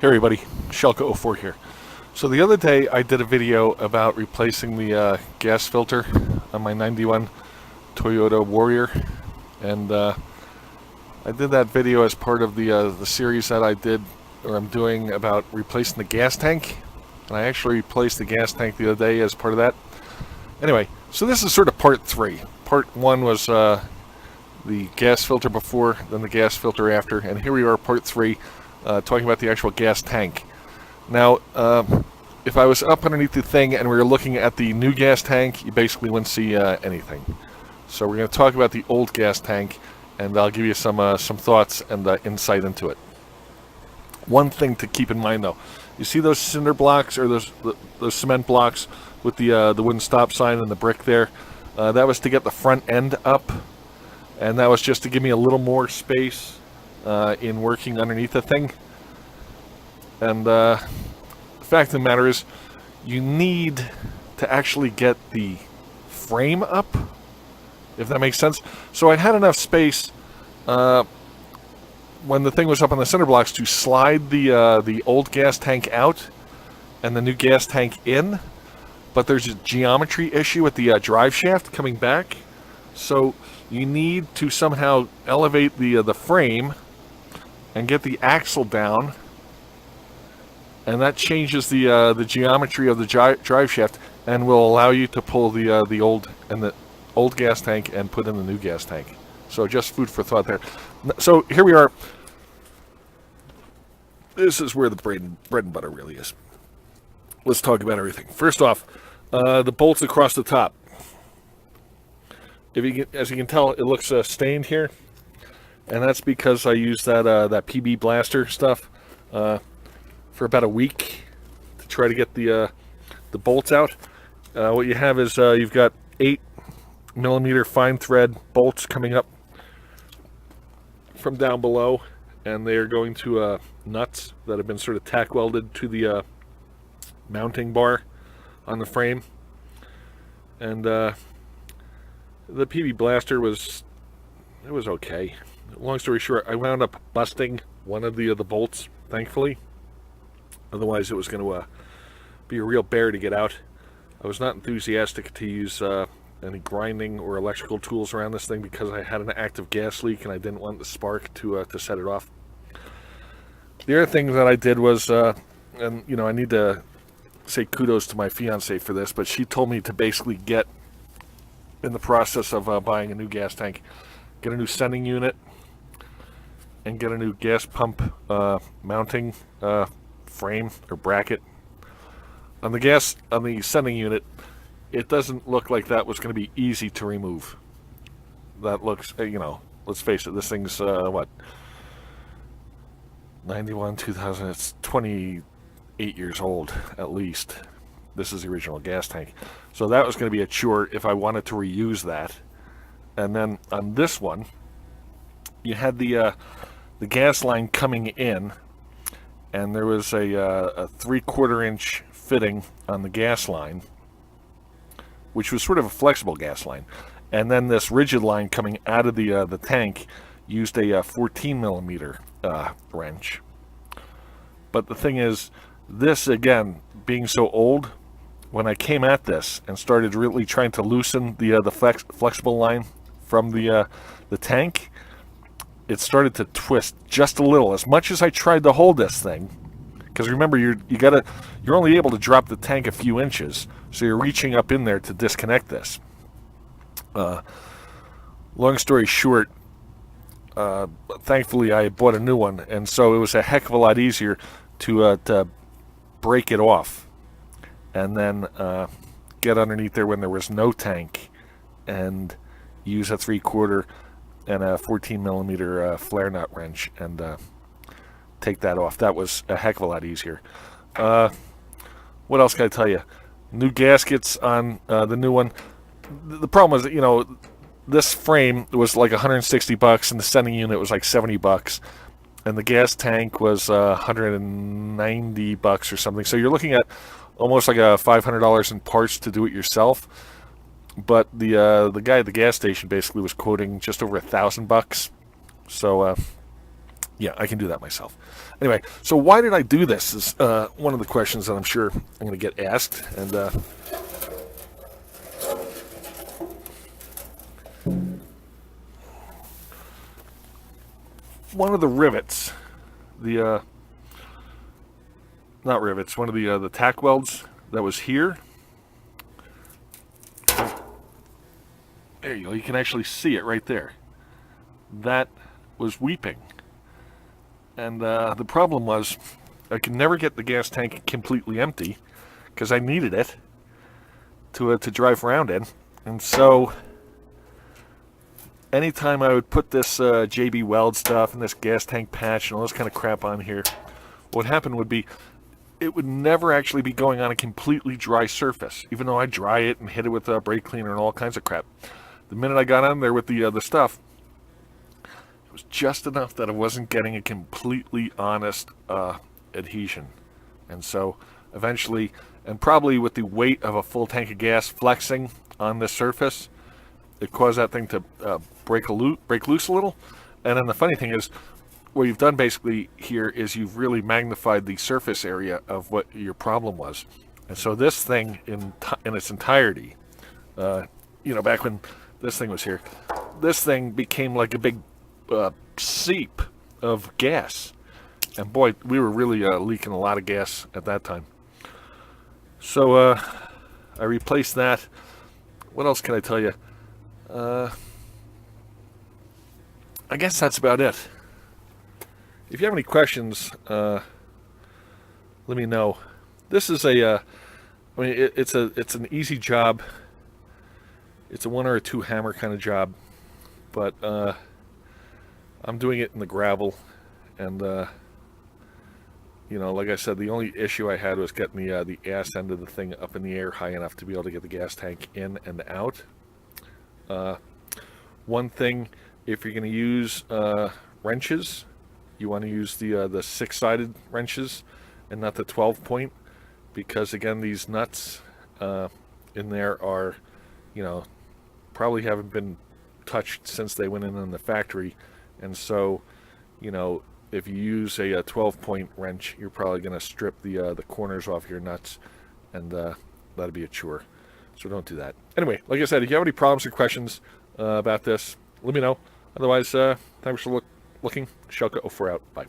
Hey everybody, Shelka04 here. So the other day I did a video about replacing the gas filter on my 91 Toyota Warrior, and I did that video as part of the series that I did, or I'm doing, about replacing the gas tank. And I actually replaced the gas tank the other day as part of that. Anyway, so this is sort of part 3. Part 1 was the gas filter before, then the gas filter after, and here we are, part 3. Talking about the actual gas tank. Now, if I was up underneath the thing and we were looking at the new gas tank, you basically wouldn't see anything. So we're going to talk about the old gas tank, and I'll give you some thoughts and insight into it. One thing to keep in mind, though, you see those cinder blocks, or those cement blocks with the wooden stop sign and the brick there? That was to get the front end up, and that was just to give me a little more space in working underneath the thing. And the fact of the matter is, you need to actually get the frame up, if that makes sense. So I had enough space when the thing was up on the cinder blocks to slide the old gas tank out and the new gas tank in, but there's a geometry issue with the drive shaft coming back. So you need to somehow elevate the frame and get the axle down, and that changes the geometry of the drive shaft and will allow you to pull the old gas tank and put in the new gas tank. So just food for thought there. So here we are. This is where the bread and butter really is. Let's talk about everything. First off, the bolts across the top. As you can tell, it looks stained here. And that's because I used that PB Blaster stuff for about a week to try to get the bolts out. What you have is you've got 8mm fine thread bolts coming up from down below, and they are going to nuts that have been sort of tack welded to the mounting bar on the frame. And the PB Blaster was okay. Long story short, I wound up busting one of the bolts, thankfully. Otherwise, it was going to be a real bear to get out. I was not enthusiastic to use any grinding or electrical tools around this thing because I had an active gas leak and I didn't want the spark to set it off. The other thing that I did was, and I need to say kudos to my fiance for this, but she told me to basically get in the process of buying a new gas tank, get a new sending unit, and get a new gas pump mounting frame or bracket. On the sending unit, it doesn't look like that was going to be easy to remove. That looks, let's face it, this thing's 91, 2000, it's 28 years old at least. This is the original gas tank. So that was going to be a chore if I wanted to reuse that. And then on this one, you had the gas line coming in, and there was a 3/4 inch fitting on the gas line, which was sort of a flexible gas line, and then this rigid line coming out of the tank used a 14mm wrench. But the thing is, this again being so old, when I came at this and started really trying to loosen the flexible line from the tank, it started to twist just a little. As much as I tried to hold this thing, because remember, you're only able to drop the tank a few inches, so you're reaching up in there to disconnect this. Long story short, thankfully I bought a new one, and so it was a heck of a lot easier to break it off and then get underneath there when there was no tank and use a 3/4 and a 14mm flare nut wrench and take that off. That was a heck of a lot easier. What else can I tell you? New gaskets on the new one. The problem was that, this frame was like $160 and the sending unit was like $70, and the gas tank was $190 or something. So you're looking at almost like $500 in parts to do it yourself. But the guy at the gas station basically was quoting just over $1,000. So Yeah, I can do that myself. Anyway, so why did I do this is one of the questions that I'm sure I'm going to get asked. And one of the rivets, the not rivets, one of the tack welds that was here. There you go. You can actually see it right there. That was weeping. And the problem was I could never get the gas tank completely empty because I needed it to drive around in. And so anytime I would put this JB Weld stuff and this gas tank patch and all this kind of crap on here, what happened would be it would never actually be going on a completely dry surface, even though I dry it and hit it with a brake cleaner and all kinds of crap. The minute I got on there with the stuff, it was just enough that I wasn't getting a completely honest adhesion. And so eventually, and probably with the weight of a full tank of gas flexing on this surface, it caused that thing to break loose a little. And then the funny thing is, what you've done basically here is you've really magnified the surface area of what your problem was. And so this thing in its entirety, back when this thing was here, this thing became like a big seep of gas. And boy, we were really leaking a lot of gas at that time. So I replaced that. What else can I tell you? I guess that's about it. If you have any questions, let me know. This is it's an easy job. It's a 1 or a 2 hammer kind of job, but I'm doing it in the gravel, and like I said, the only issue I had was getting the ass end of the thing up in the air high enough to be able to get the gas tank in and out. One thing, if you're going to use wrenches, you want to use the 6-sided wrenches and not the 12-point, because again, these nuts in there are, probably haven't been touched since they went in the factory, and so, if you use a 12-point wrench, you're probably going to strip the corners off your nuts, and that'll be a chore. So don't do that. Anyway, like I said, if you have any problems or questions about this, let me know. Otherwise, thanks for looking. Shelka04 out. Bye.